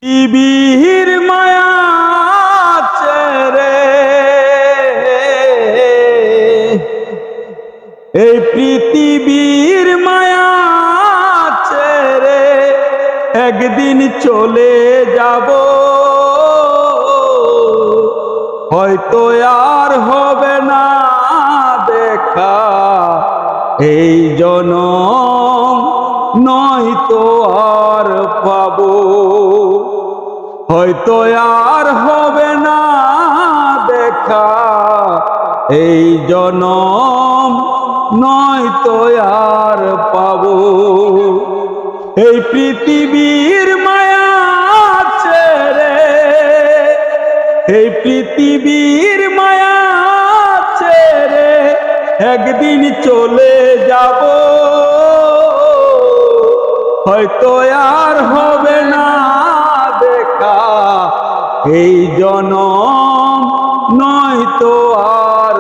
পৃথিবীর মায়া ছেড়ে এই পৃথিবীর মায়া ছেড়ে একদিন চলে যাব, হয়তো আর হবে না দেখা এই জনম, নয়তো আর পাবো, হয়তো আর হবে না দেখা এই জনম, নয়তো আর পাবো। এই পৃথিবীর মায়া ছেড়ে, এই পৃথিবীর মায়া ছেড়ে একদিন চলে যাব, হয়তো আর হবে না দেখা এই জনম, নয়তো আর